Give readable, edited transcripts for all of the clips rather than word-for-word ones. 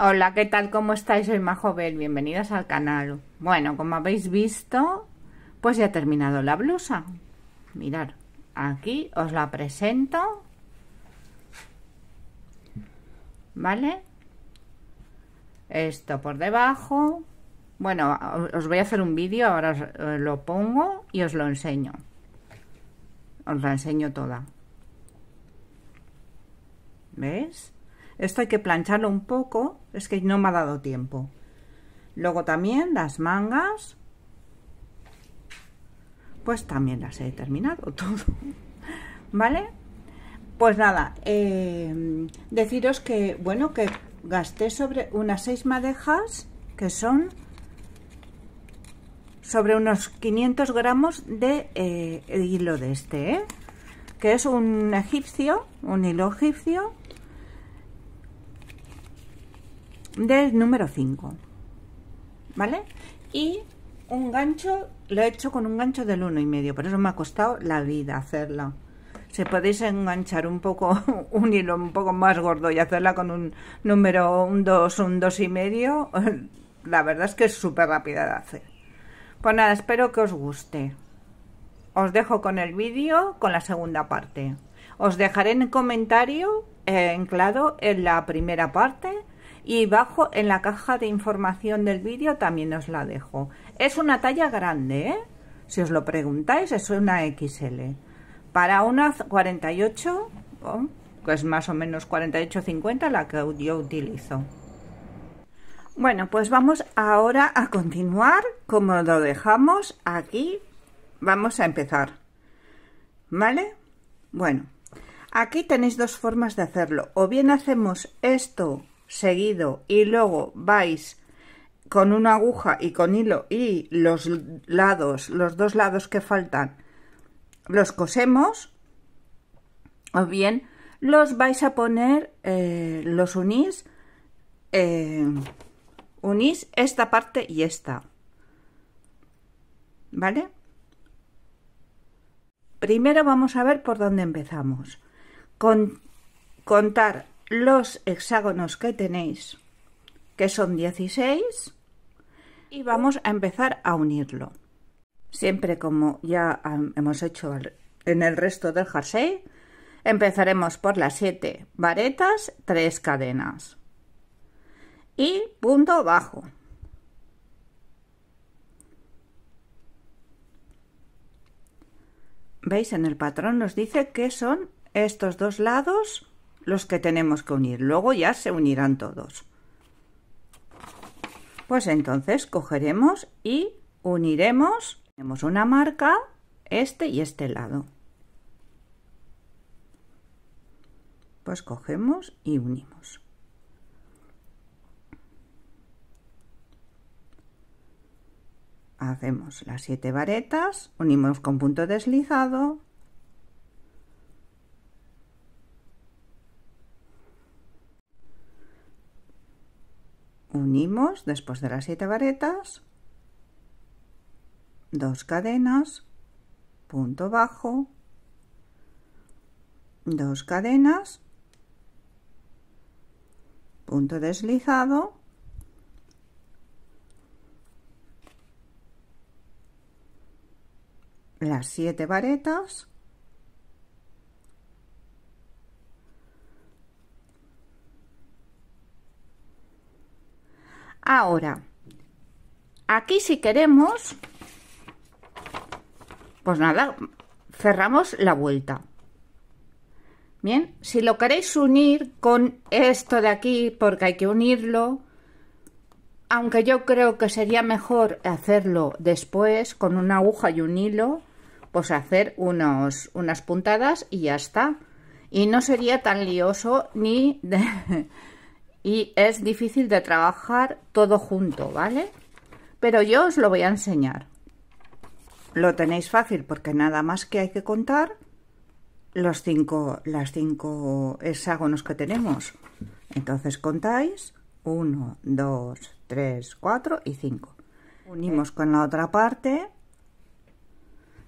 Hola, ¿qué tal? ¿Cómo estáis? Soy Majovel, bienvenidas al canal. Bueno, como habéis visto, pues ya he terminado la blusa. Mirad, aquí os la presento, ¿vale? Esto por debajo. Bueno, os voy a hacer un vídeo, ahora os lo pongo y os lo enseño. Os la enseño toda. ¿Ves? Esto hay que plancharlo un poco, es que no me ha dado tiempo. Luego también las mangas, pues también las he terminado todo. ¿Vale? Pues nada, deciros que, bueno, que gasté sobre unas 6 madejas, que son sobre unos 500 gramos de hilo de este, que es un egipcio, un hilo egipcio del número 5, ¿vale? Y un gancho, lo he hecho con un gancho del 1,5, por eso me ha costado la vida hacerla. Si podéis enganchar un poco, un hilo un poco más gordo y hacerla con un número, un 2, un 2,5, la verdad es que es súper rápida de hacer. Pues nada, espero que os guste. Os dejo con el vídeo, con la segunda parte. Os dejaré en el comentario anclado en la primera parte y bajo en la caja de información del vídeo también os la dejo. Es una talla grande, si os lo preguntáis, es una XL. Para una 48, que es más o menos 48-50 la que yo utilizo. Bueno, pues vamos ahora a continuar como lo dejamos aquí. Vamos a empezar, ¿vale? Bueno, aquí tenéis dos formas de hacerlo. O bien hacemos esto seguido y luego vais con una aguja y con hilo y los dos lados que faltan los cosemos, o bien los vais a poner, los unís esta parte y esta, ¿vale? Primero vamos a ver por dónde empezamos. Contar los hexágonos que tenéis, que son 16, y vamos a empezar a unirlo. Siempre como ya hemos hecho en el resto del jersey, empezaremos por las 7 varetas, 3 cadenas y punto bajo. ¿Veis? En el patrón nos dice que son estos dos lados los que tenemos que unir. Luego ya se unirán todos. Pues entonces cogeremos y uniremos. Tenemos una marca, este y este lado. Pues cogemos y unimos. Hacemos las 7 varetas, unimos con punto deslizado, unimos después de las 7 varetas, 2 cadenas, punto bajo, 2 cadenas, punto deslizado, las 7 varetas, ahora aquí si queremos, pues nada, cerramos la vuelta. Bien, si lo queréis unir con esto de aquí, porque hay que unirlo, aunque yo creo que sería mejor hacerlo después con una aguja y un hilo, pues hacer unas puntadas y ya está. Y no sería tan lioso y es difícil de trabajar todo junto, ¿vale? Pero yo os lo voy a enseñar. Lo tenéis fácil porque nada más que hay que contar las 5 hexágonos que tenemos. Entonces contáis 1, 2, 3, 4 y 5. Unimos con la otra parte.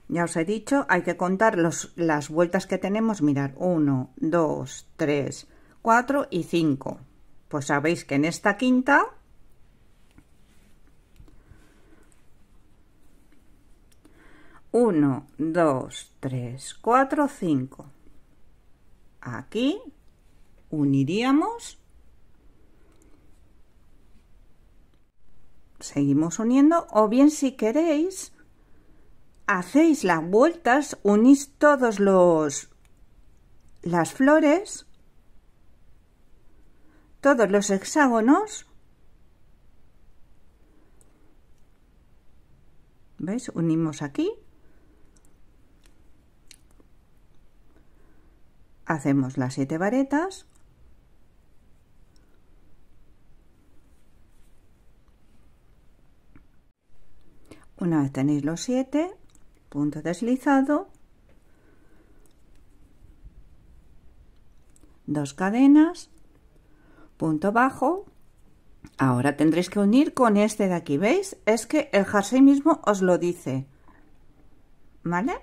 Ya os he dicho, hay que contar las vueltas que tenemos. Mirad, 1, 2, 3, 4 y 5. pues sabéis que en esta quinta uno, dos, tres, cuatro, cinco. Aquí uniríamos, seguimos uniendo, o bien si queréis hacéis las vueltas, unís todos las flores, todos los hexágonos, ¿veis? Unimos aquí, hacemos las 7 varetas, una vez tenéis los 7, punto deslizado, 2 cadenas, punto bajo. Ahora tendréis que unir con este de aquí, ¿veis? Es que el jersey mismo os lo dice, ¿vale?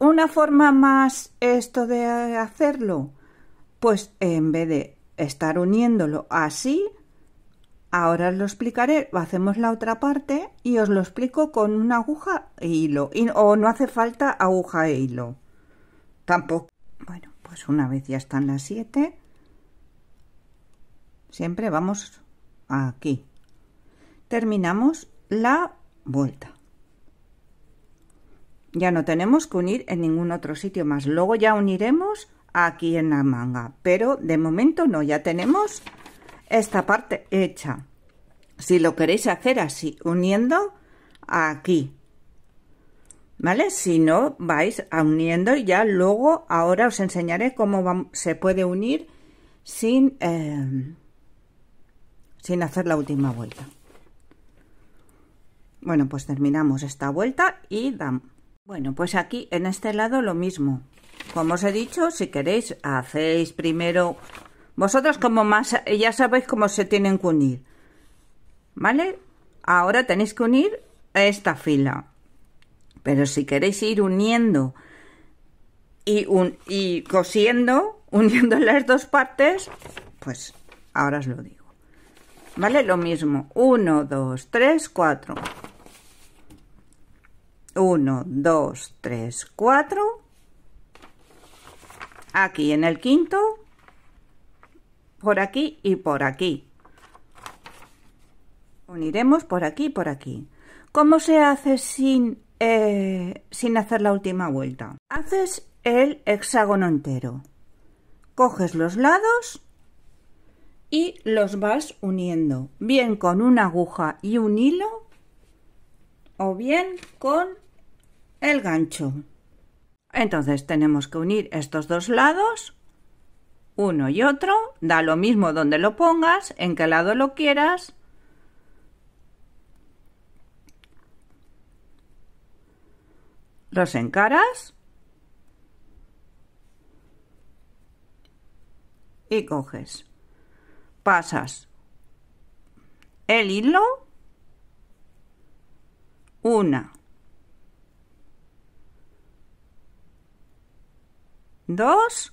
Una forma más esto de hacerlo, pues en vez de estar uniéndolo así, ahora os lo explicaré, hacemos la otra parte y os lo explico con una aguja e hilo, o no hace falta aguja e hilo, tampoco. Bueno, pues una vez ya están las 7, siempre vamos aquí, terminamos la vuelta. Ya no tenemos que unir en ningún otro sitio más, luego ya uniremos aquí en la manga, pero de momento no, ya tenemos esta parte hecha. Si lo queréis hacer así, uniendo aquí, ¿vale? Si no, vais uniendo y ya luego ahora os enseñaré cómo se puede unir sin hacer la última vuelta. Bueno, pues terminamos esta vuelta y damos. Bueno, pues aquí en este lado lo mismo. Como os he dicho, si queréis, hacéis primero... Vosotros como más, ya sabéis cómo se tienen que unir, ¿vale? Ahora tenéis que unir esta fila. Pero si queréis ir uniendo y cosiendo, uniendo las dos partes, pues ahora os lo digo. ¿Vale? Lo mismo. 1, 2, 3, 4. 1, 2, 3, 4. Aquí en el quinto, por aquí y por aquí. Uniremos por aquí y por aquí. ¿Cómo se hace sin hacer la última vuelta? Haces el hexágono entero. Coges los lados y los vas uniendo, bien con una aguja y un hilo, o bien con el gancho. Entonces tenemos que unir estos dos lados, uno y otro, da lo mismo donde lo pongas, en qué lado lo quieras. Los encaras y coges, pasas el hilo, una, dos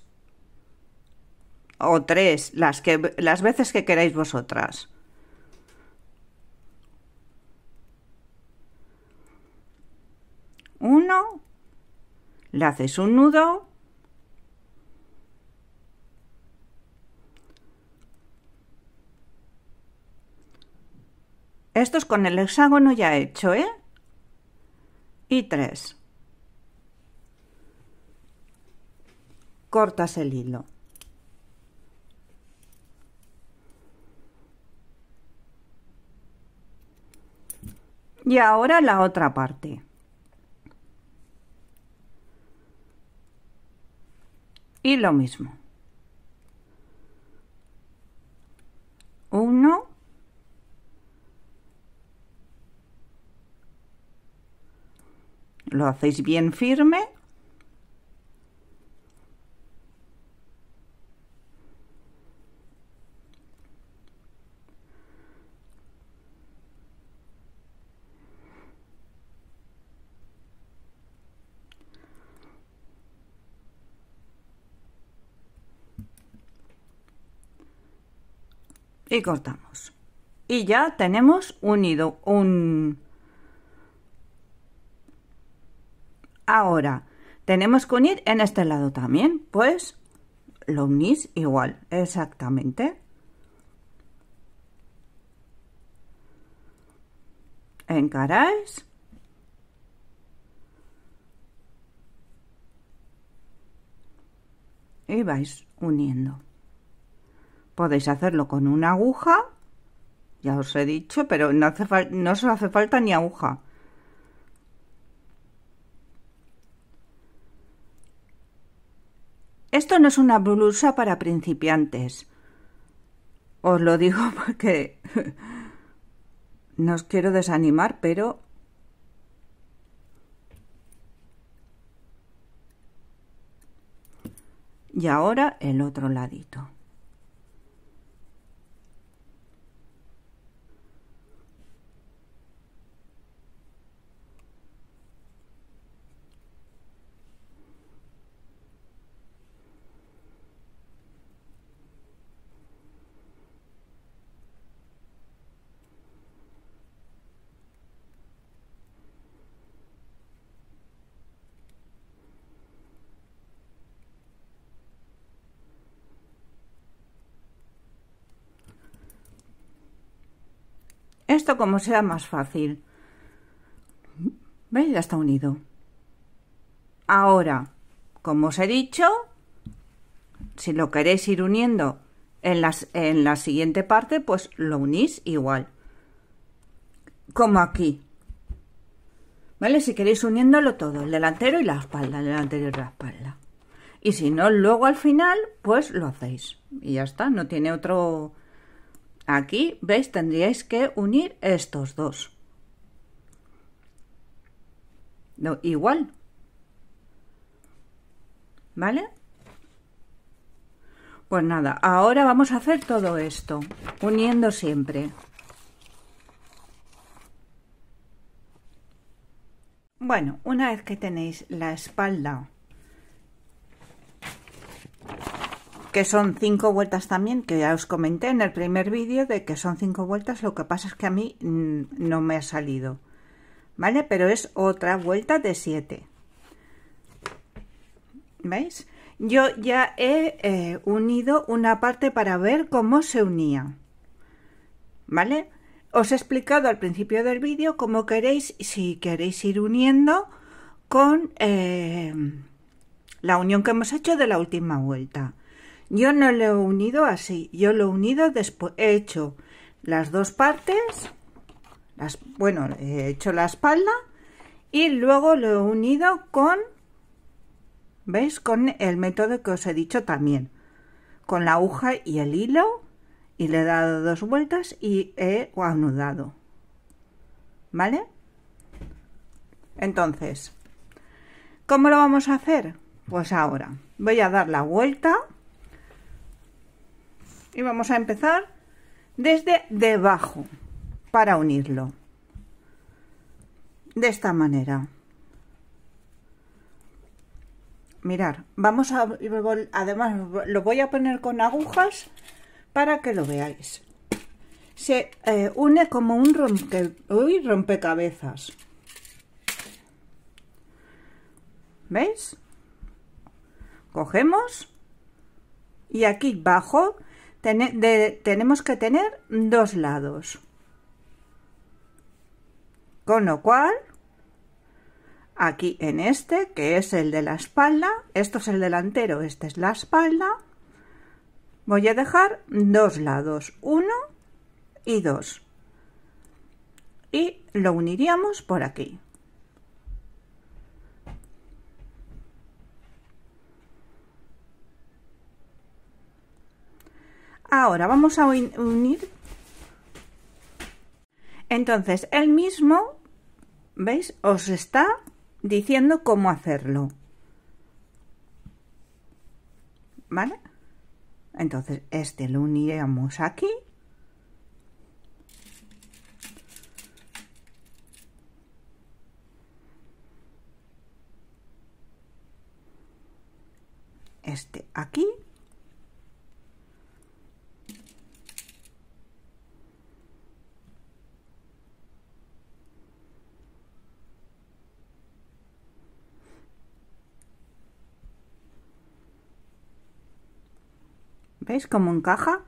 o tres, las veces que queráis vosotras. Uno, le haces un nudo, esto es con el hexágono ya hecho, ¿eh? Y 3. Cortas el hilo. Y ahora la otra parte. Y lo mismo. 1, lo hacéis bien firme, y cortamos. Y ya tenemos unido un... Ahora, tenemos que unir en este lado también, pues lo unís igual, exactamente. Encaráis. Y vais uniendo. Podéis hacerlo con una aguja, ya os he dicho, pero no os hace falta ni aguja. Esto no es una blusa para principiantes. Os lo digo porque no os quiero desanimar, pero y ahora el otro ladito. Esto como sea más fácil. ¿Veis? Ya está unido. Ahora, como os he dicho, si lo queréis ir uniendo en la siguiente parte, pues lo unís igual. Como aquí. ¿Vale? Si queréis uniéndolo todo, el delantero y la espalda, el delantero y la espalda. Y si no, luego al final, pues lo hacéis. Y ya está, no tiene otro... Aquí, ¿veis? Tendríais que unir estos dos. No, igual. ¿Vale? Pues nada, ahora vamos a hacer todo esto, uniendo siempre. Bueno, una vez que tenéis la espalda, que son 5 vueltas también, que ya os comenté en el primer vídeo de que son 5 vueltas, lo que pasa es que a mí no me ha salido, ¿vale? Pero es otra vuelta de 7. ¿Veis? Yo ya he unido una parte para ver cómo se unía, ¿vale? Os he explicado al principio del vídeo cómo queréis, si queréis ir uniendo con la unión que hemos hecho de la última vuelta. Yo no lo he unido así, yo lo he unido después, he hecho las dos partes, bueno, he hecho la espalda y luego lo he unido con, ¿veis? Con el método que os he dicho también, con la aguja y el hilo, y le he dado 2 vueltas y he anudado, ¿vale? Entonces, ¿cómo lo vamos a hacer? Pues ahora voy a dar la vuelta y vamos a empezar desde debajo para unirlo de esta manera. Mirar, vamos a, además lo voy a poner con agujas para que lo veáis. Se une como un rompecabezas. ¿Veis? Cogemos y aquí abajo tenemos que tener 2 lados. Con lo cual, aquí en este, que es el de la espalda, esto es el delantero, este es la espalda, voy a dejar 2 lados, 1 y 2. Y lo uniríamos por aquí. Ahora vamos a unir. Entonces, él mismo, ¿veis? Os está diciendo cómo hacerlo. ¿Vale? Entonces, este lo uniríamos aquí. Este aquí. ¿Veis cómo encaja?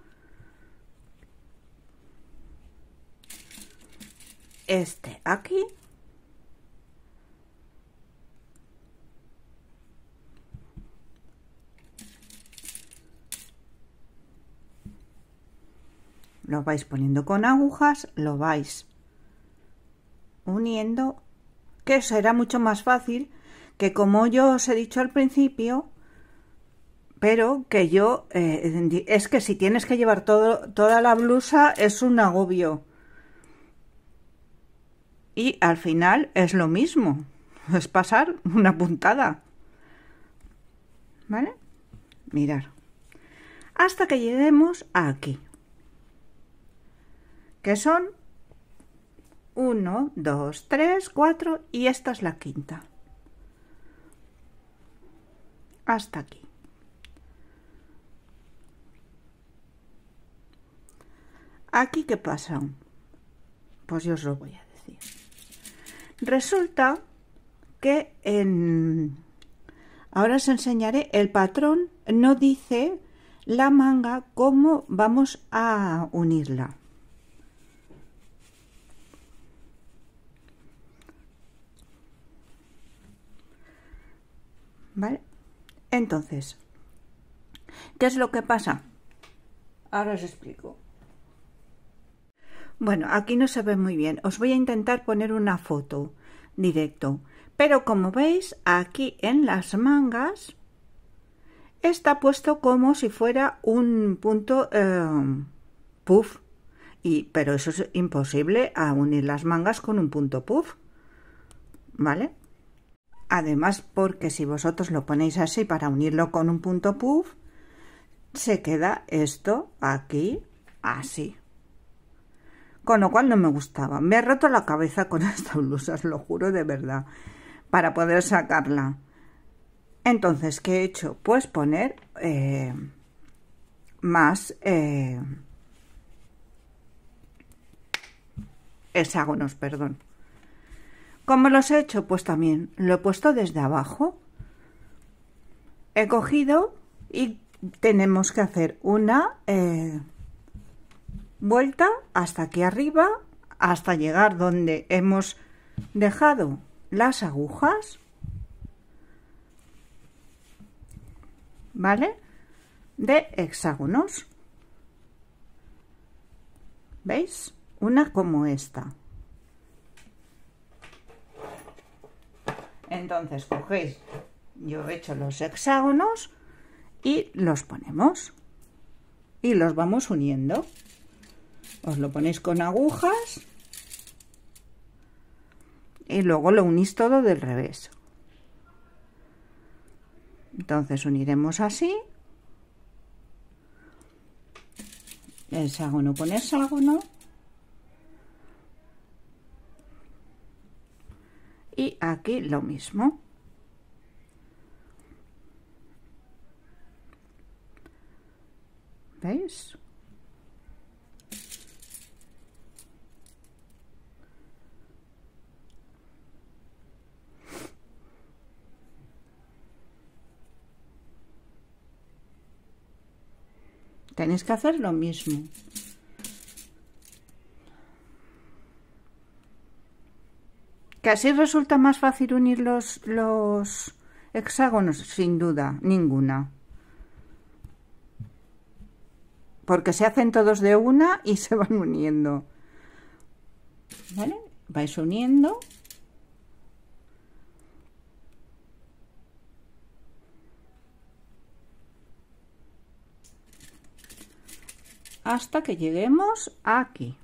Este aquí. Lo vais poniendo con agujas, lo vais uniendo, que será mucho más fácil que como yo os he dicho al principio, pero que yo, es que si tienes que llevar toda la blusa es un agobio. Y al final es lo mismo, es pasar una puntada. ¿Vale? Mirar. Hasta que lleguemos aquí. Que son 1, 2, 3, 4 y esta es la quinta. Hasta aquí. ¿Aquí qué pasa? Pues yo os lo voy a decir. Resulta que ahora os enseñaré el patrón, no dice la manga cómo vamos a unirla. ¿Vale? Entonces, ¿qué es lo que pasa? Ahora os explico. Bueno, aquí no se ve muy bien. Os voy a intentar poner una foto directo. Pero como veis, aquí en las mangas está puesto como si fuera un punto puff. Pero eso es imposible a unir las mangas con un punto puff. ¿Vale? Además, porque si vosotros lo ponéis así para unirlo con un punto puff, se queda esto aquí así. Con lo cual no me gustaba. Me he roto la cabeza con esta blusa, os lo juro de verdad, para poder sacarla. Entonces, ¿qué he hecho? Pues poner más hexágonos, perdón. ¿Cómo los he hecho? Pues también lo he puesto desde abajo. He cogido y tenemos que hacer una vuelta hasta aquí arriba, hasta llegar donde hemos dejado las agujas, ¿vale? De hexágonos. ¿Veis? Una como esta. Entonces cogéis, yo he hecho los hexágonos y los ponemos y los vamos uniendo. Os lo ponéis con agujas y luego lo unís todo del revés. Entonces uniremos así, hexágono con hexágono, y aquí lo mismo. ¿Veis? Tenéis que hacer lo mismo. Que así resulta más fácil unir los hexágonos, sin duda, ninguna. Porque se hacen todos de una y se van uniendo. ¿Vale? Vais uniendo. Hasta que lleguemos aquí.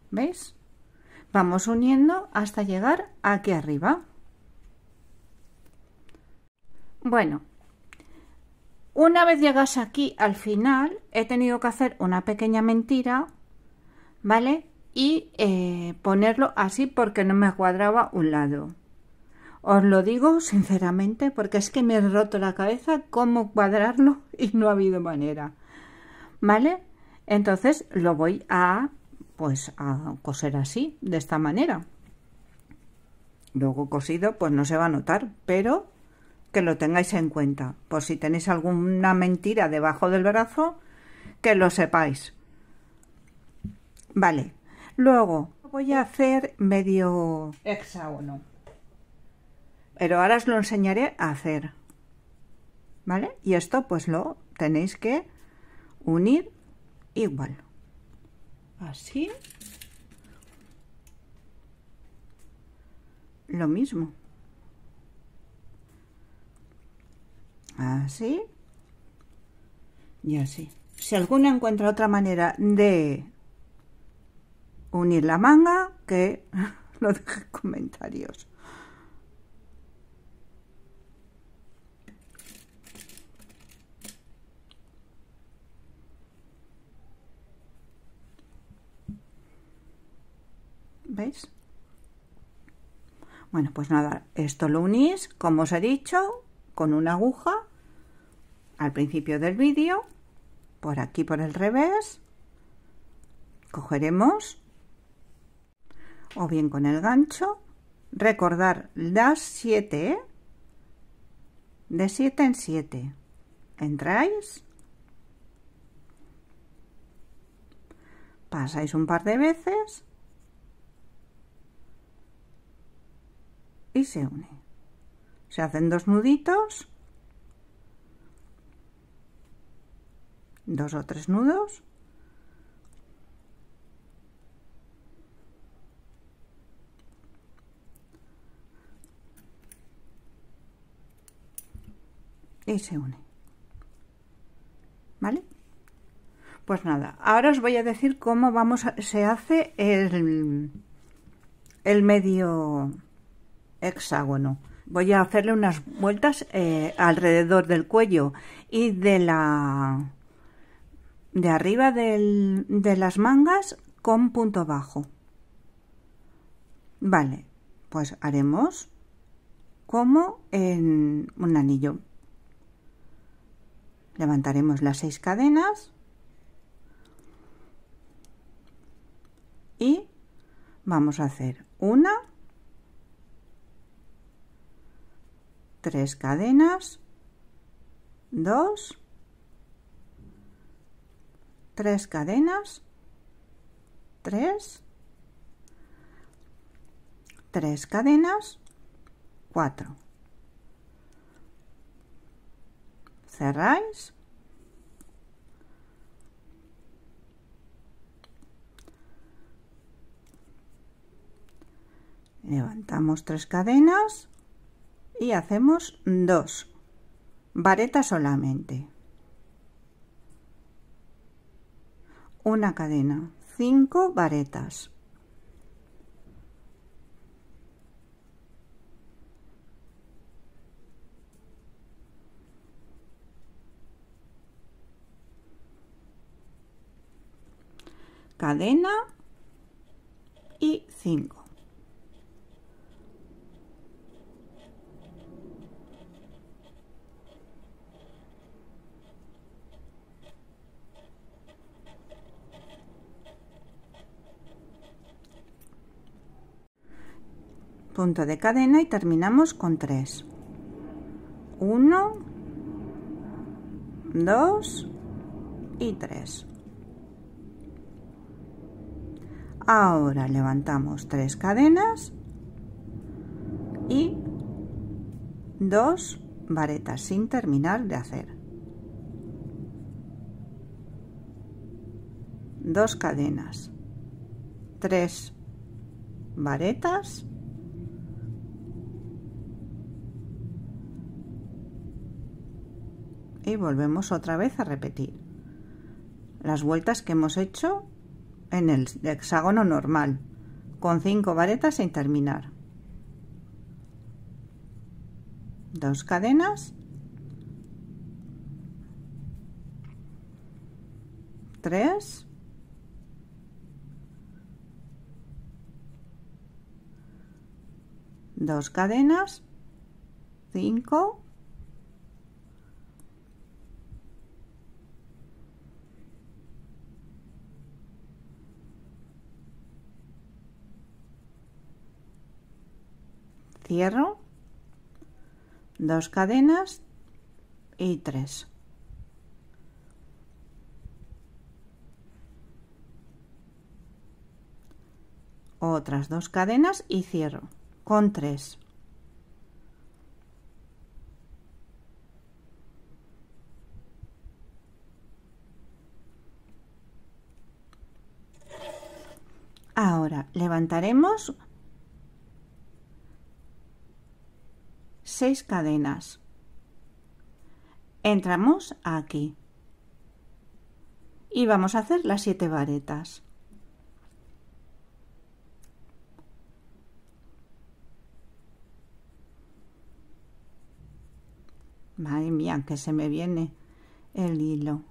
¿Veis? Vamos uniendo hasta llegar aquí arriba. Bueno, una vez llegas aquí al final, he tenido que hacer una pequeña mentira, ¿vale? Y ponerlo así porque no me cuadraba un lado. Os lo digo sinceramente porque es que me he roto la cabeza cómo cuadrarlo y no ha habido manera, ¿vale? Entonces lo voy a coser así, de esta manera. Luego cosido pues no se va a notar, pero que lo tengáis en cuenta, por si tenéis alguna mentira debajo del brazo, que lo sepáis. Vale, luego voy a hacer medio hexágono, pero ahora os lo enseñaré a hacer, ¿vale? Y esto pues lo tenéis que unir igual, así, lo mismo, así y así. Si alguno encuentra otra manera de unir la manga, que lo deje en comentarios. ¿Veis? Bueno, pues nada, esto lo unís, como os he dicho, con una aguja al principio del vídeo, por aquí por el revés, cogeremos, o bien con el gancho, recordar las 7, de 7 en 7, entráis, pasáis un par de veces y se une. Se hacen 2 nuditos, 2 o 3 nudos, y se une, ¿vale? Pues nada, ahora os voy a decir cómo se hace el medio hexágono. Voy a hacerle unas vueltas alrededor del cuello y de arriba de las mangas con punto bajo. Vale, pues haremos como en un anillo. Levantaremos las 6 cadenas y vamos a hacer 1, 3 cadenas, 2, 3 cadenas, 3, 3 cadenas, 4. Cerráis, levantamos 3 cadenas y hacemos 2 varetas solamente, una cadena, 5 varetas, cadena y 5. Punto de cadena y terminamos con 3. 1, 2 y 3. Ahora levantamos 3 cadenas y 2 varetas sin terminar de hacer. 2 cadenas, 3 varetas y volvemos otra vez a repetir las vueltas que hemos hecho en el hexágono normal, con 5 varetas sin terminar. 2 cadenas, 3, 2 cadenas, 5, 2 cadenas y 3. Otras 2 cadenas y cierro con 3. Ahora levantaremos 6 cadenas, entramos aquí y vamos a hacer las 7 varetas. Madre mía, que se me viene el hilo.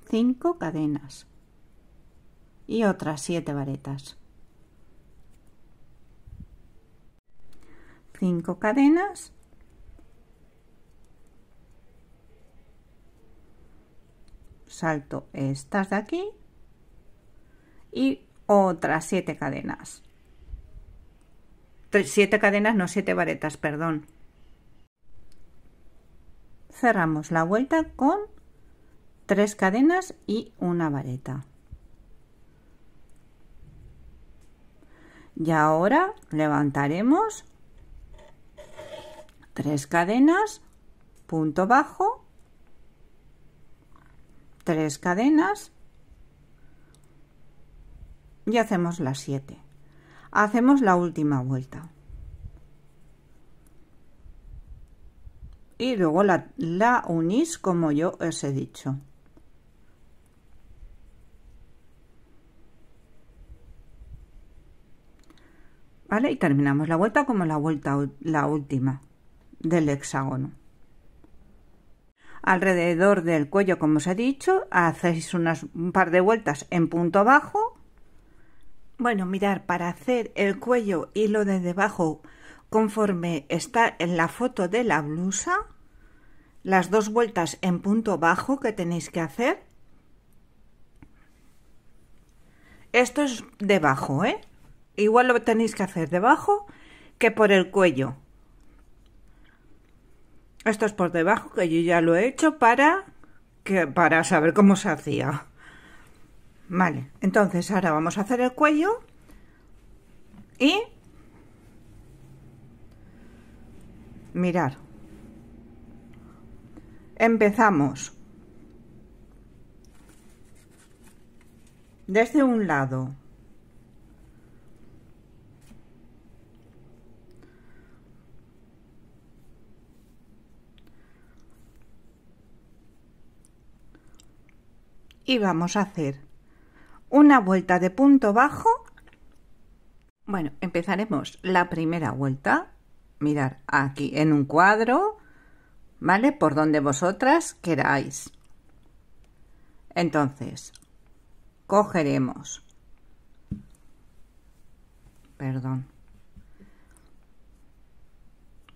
Cinco cadenas y otras 7 varetas. 5 cadenas, salto estas de aquí y otras 7 cadenas. 7 cadenas, no 7 varetas, perdón. Cerramos la vuelta con 3 cadenas y una vareta. Y ahora levantaremos 3 cadenas, punto bajo, 3 cadenas y hacemos las 7. Hacemos la última vuelta y luego la unís como yo os he dicho. ¿Vale? Y terminamos la vuelta como la última del hexágono. Alrededor del cuello, como os he dicho, hacéis un par de vueltas en punto bajo. Bueno, mirad, para hacer el cuello y lo de debajo conforme está en la foto de la blusa, las 2 vueltas en punto bajo que tenéis que hacer. Esto es debajo, ¿eh? Igual lo tenéis que hacer debajo que por el cuello. Esto es por debajo, que yo ya lo he hecho para saber cómo se hacía. Vale, entonces ahora vamos a hacer el cuello y mirar. Empezamos desde un lado. Y vamos a hacer una vuelta de punto bajo. Bueno, empezaremos la primera vuelta, mirad, aquí en un cuadro, ¿vale? Por donde vosotras queráis. Entonces, cogeremos, perdón,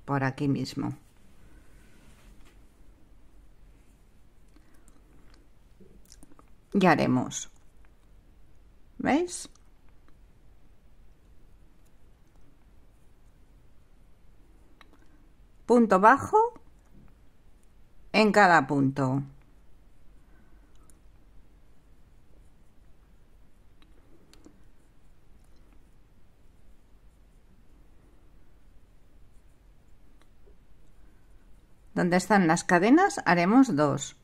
por aquí mismo. Y haremos, ¿veis? Punto bajo en cada punto. Donde están las cadenas haremos 2.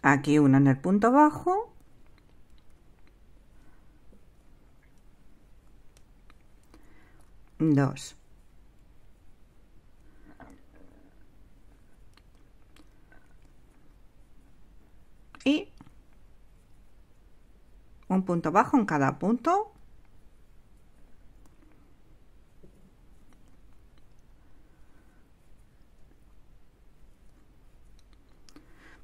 Aquí una en el punto bajo 2. Y un punto bajo en cada punto.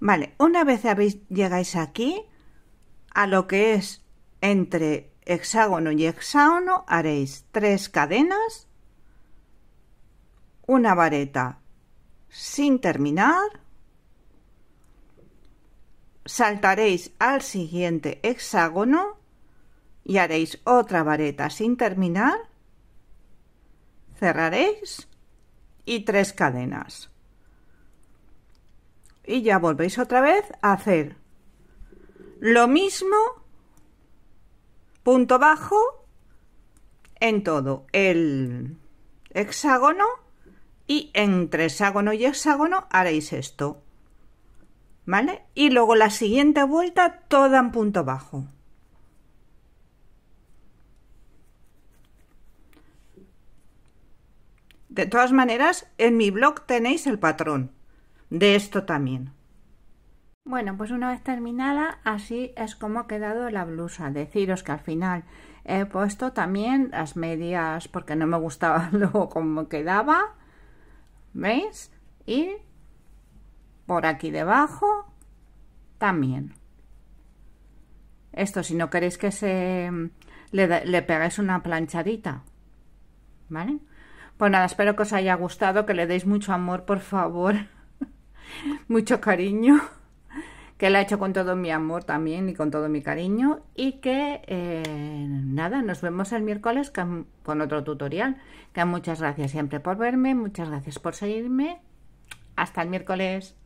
Vale, una vez llegáis aquí, a lo que es entre hexágono y hexágono, haréis 3 cadenas, una vareta sin terminar, saltaréis al siguiente hexágono y haréis otra vareta sin terminar, cerraréis y 3 cadenas. Y ya volvéis otra vez a hacer lo mismo, punto bajo, en todo el hexágono, y entre hexágono y hexágono haréis esto, ¿vale? Y luego la siguiente vuelta toda en punto bajo. De todas maneras, en mi blog tenéis el patrón de esto también. Bueno, pues una vez terminada, así es como ha quedado la blusa. Deciros que al final he puesto también las medias porque no me gustaba luego cómo quedaba, ¿veis? Y por aquí debajo también. Esto, si no queréis que le pegáis una planchadita, ¿vale? Pues nada, espero que os haya gustado, que le deis mucho amor, por favor. Mucho cariño, que la he hecho con todo mi amor también y con todo mi cariño, y que nada, nos vemos el miércoles con otro tutorial. Que muchas gracias siempre por verme, muchas gracias por seguirme. Hasta el miércoles.